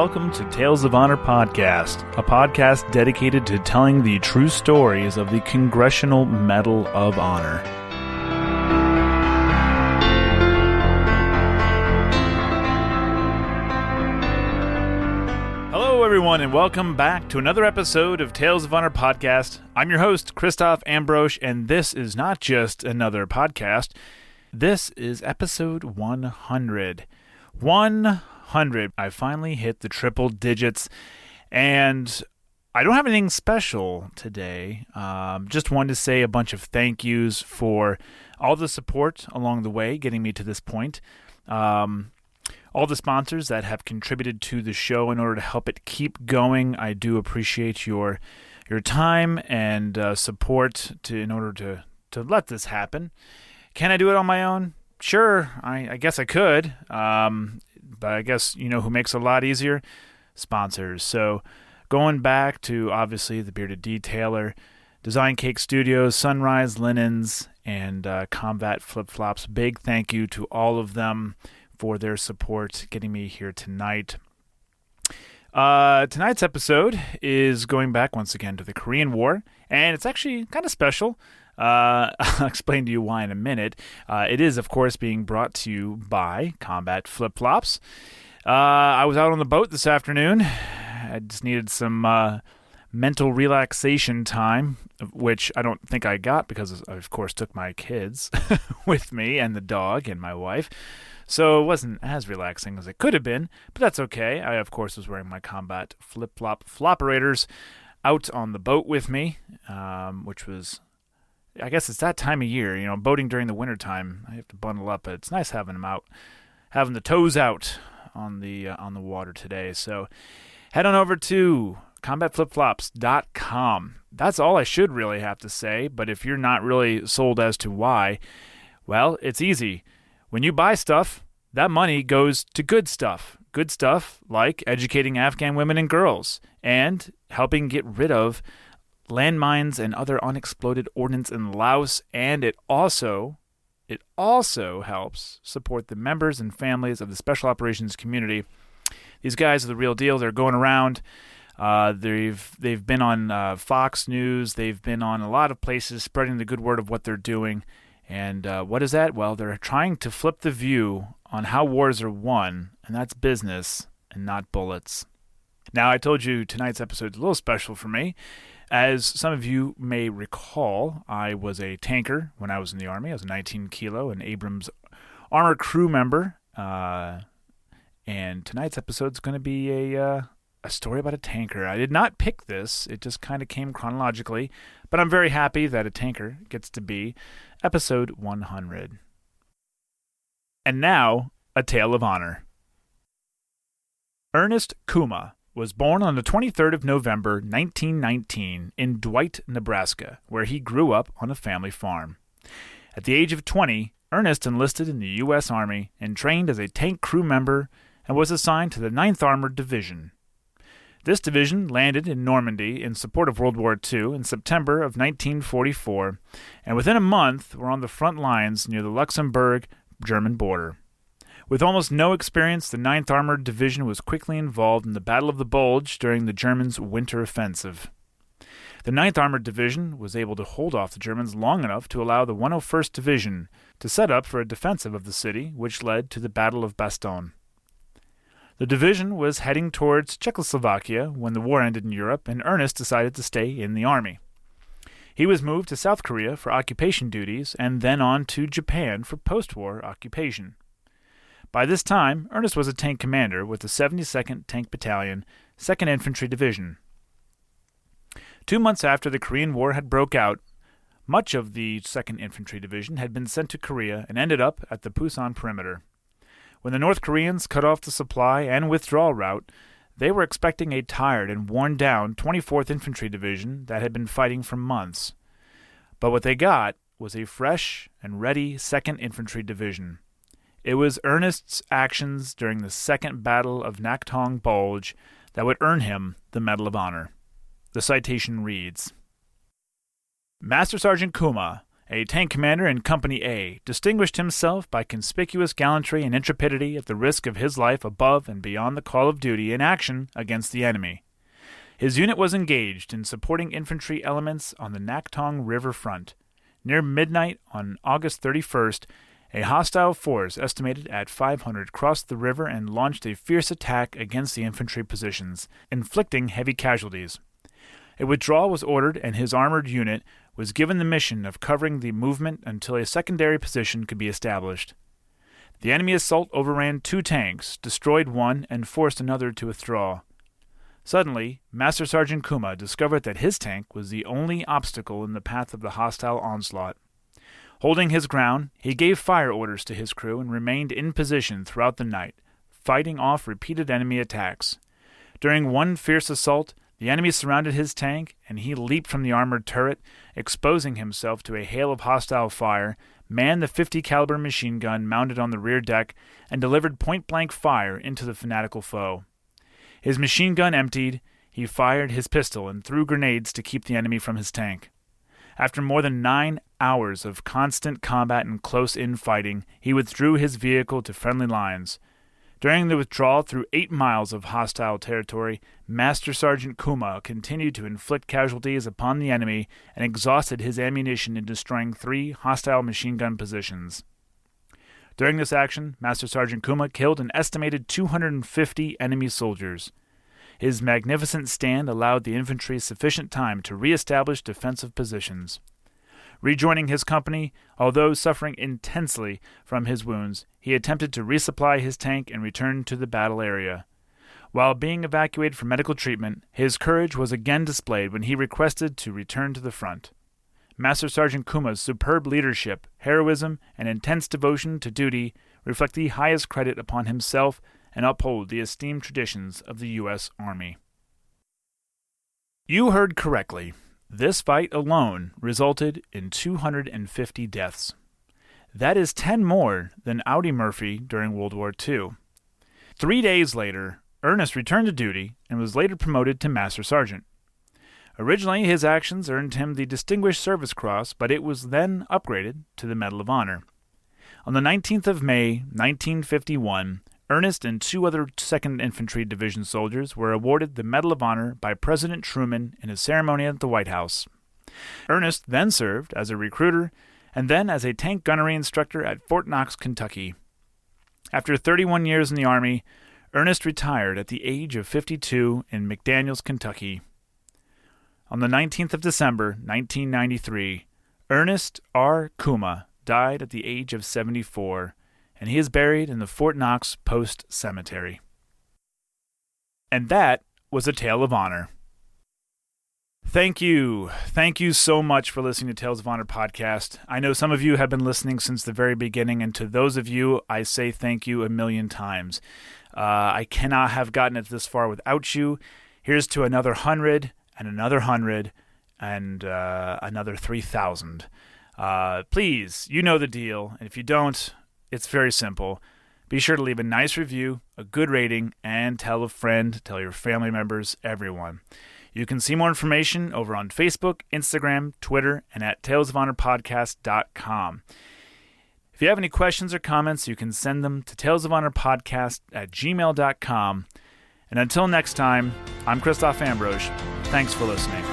welcome to Tales of Honor Podcast, a podcast dedicated to telling the true stories of the Congressional Medal of Honor. Hello, everyone, and welcome back to another episode of Tales of Honor Podcast. I'm your host, Christoph Ambrosch, and this is not just another podcast. This is episode 100. 100. I finally hit the triple digits, and I don't have anything special today. Just wanted to say a bunch of thank yous for all the support along the way, getting me to this point. All the sponsors that have contributed to the show in order to help it keep going. I do appreciate your time and support in order to let this happen. Can I do it on my own? Sure, I guess I could. But I guess you know who makes it a lot easier? Sponsors. So going back to obviously the Bearded Detailer, Design Cake Studios, Sunrise Linens, and Combat Flip Flops. Big thank you to all of them for their support getting me here tonight. Tonight's episode is going back once again to the Korean War, and it's actually kind of special. I'll explain to you why in a minute. It is, of course, being brought to you by Combat Flip Flops. I was out on the boat this afternoon. I just needed some mental relaxation time, which I don't think I got because I, of course, took my kids with me and the dog and my wife. So it wasn't as relaxing as it could have been, but that's okay. I, of course, was wearing my Combat Flip Flop Floperators out on the boat with me, which was... I guess it's that time of year, you know, boating during the wintertime. I have to bundle up, but it's nice having them out, having the toes out on the water today. So head on over to combatflipflops.com. That's all I should really have to say, but if you're not really sold as to why, well, it's easy. When you buy stuff, that money goes to good stuff. Good stuff like educating Afghan women and girls and helping get rid of landmines and other unexploded ordnance in Laos, and it also helps support the members and families of the Special Operations community. These guys are the real deal. They're going around. They've been on Fox News. They've been on a lot of places spreading the good word of what they're doing. And what is that? Well, they're trying to flip the view on how wars are won, and that's business and not bullets. Now, I told you tonight's episode is a little special for me. As some of you may recall, I was a tanker when I was in the Army. I was a 19-kilo and Abrams armor crew member. And tonight's episode is going to be a story about a tanker. I did not pick this. It just kind of came chronologically. But I'm very happy that a tanker gets to be episode 100. And now, a tale of honor. Ernest Kouma was born on the 23rd of November, 1919, in Dwight, Nebraska, where he grew up on a family farm. At the age of 20, Ernest enlisted in the U.S. Army and trained as a tank crew member and was assigned to the 9th Armored Division. This division landed in Normandy in support of World War II in September of 1944, and within a month were on the front lines near the Luxembourg German border. With almost no experience, the 9th Armored Division was quickly involved in the Battle of the Bulge during the Germans' winter offensive. The 9th Armored Division was able to hold off the Germans long enough to allow the 101st Division to set up for a defensive of the city, which led to the Battle of Bastogne. The division was heading towards Czechoslovakia when the war ended in Europe, and Ernest decided to stay in the Army. He was moved to South Korea for occupation duties and then on to Japan for post-war occupation. By this time, Ernest was a tank commander with the 72nd Tank Battalion, 2nd Infantry Division. 2 months after the Korean War had broke out, much of the 2nd Infantry Division had been sent to Korea and ended up at the Pusan perimeter. When the North Koreans cut off the supply and withdrawal route, they were expecting a tired and worn-down 24th Infantry Division that had been fighting for months. But what they got was a fresh and ready 2nd Infantry Division. It was Ernest's actions during the Second Battle of Nakhtong Bulge that would earn him the Medal of Honor. The citation reads, Master Sergeant Kouma, a tank commander in Company A, distinguished himself by conspicuous gallantry and intrepidity at the risk of his life above and beyond the call of duty in action against the enemy. His unit was engaged in supporting infantry elements on the Naktong River front. Near midnight on August 31st, a hostile force estimated at 500 crossed the river and launched a fierce attack against the infantry positions, inflicting heavy casualties. A withdrawal was ordered, and his armored unit was given the mission of covering the movement until a secondary position could be established. The enemy assault overran 2 tanks, destroyed one, and forced another to withdraw. Suddenly, Master Sergeant Kouma discovered that his tank was the only obstacle in the path of the hostile onslaught. Holding his ground, he gave fire orders to his crew and remained in position throughout the night, fighting off repeated enemy attacks. During one fierce assault, the enemy surrounded his tank, and he leaped from the armored turret, exposing himself to a hail of hostile fire, manned the 50 caliber machine gun mounted on the rear deck, and delivered point-blank fire into the fanatical foe. His machine gun emptied, he fired his pistol and threw grenades to keep the enemy from his tank. After more than 9 hours of constant combat and close-in fighting, he withdrew his vehicle to friendly lines. During the withdrawal through 8 miles of hostile territory, Master Sergeant Kouma continued to inflict casualties upon the enemy and exhausted his ammunition in destroying 3 hostile machine gun positions. During this action, Master Sergeant Kouma killed an estimated 250 enemy soldiers. His magnificent stand allowed the infantry sufficient time to re-establish defensive positions. Rejoining his company, although suffering intensely from his wounds, he attempted to resupply his tank and return to the battle area. While being evacuated for medical treatment, his courage was again displayed when he requested to return to the front. Master Sergeant Kouma's superb leadership, heroism, and intense devotion to duty reflect the highest credit upon himself and uphold the esteemed traditions of the U.S. Army. You heard correctly. This fight alone resulted in 250 deaths. That is 10 more than Audie Murphy during World War II. 3 days later, Ernest returned to duty and was later promoted to Master Sergeant. Originally, his actions earned him the Distinguished Service Cross, but it was then upgraded to the Medal of Honor. On the 19th of May, 1951, Ernest and 2 other 2nd Infantry Division soldiers were awarded the Medal of Honor by President Truman in a ceremony at the White House. Ernest then served as a recruiter and then as a tank gunnery instructor at Fort Knox, Kentucky. After 31 years in the Army, Ernest retired at the age of 52 in McDaniels, Kentucky. On the 19th of December, 1993, Ernest R Kouma died at the age of 74, and he is buried in the Fort Knox Post Cemetery. And that was A Tale of Honor. Thank you. Thank you so much for listening to Tales of Honor podcast. I know some of you have been listening since the very beginning, and to those of you, I say thank you a million times. I cannot have gotten it this far without you. Here's to another 100, and another 100, and another 3,000. Please, you know the deal, and if you don't, it's very simple. Be sure to leave a nice review, a good rating, and tell a friend, tell your family members, everyone. You can see more information over on Facebook, Instagram, Twitter, and at talesofhonorpodcast.com. If you have any questions or comments, you can send them to talesofhonorpodcast@gmail.com. And until next time, I'm Christoph Ambrose. Thanks for listening.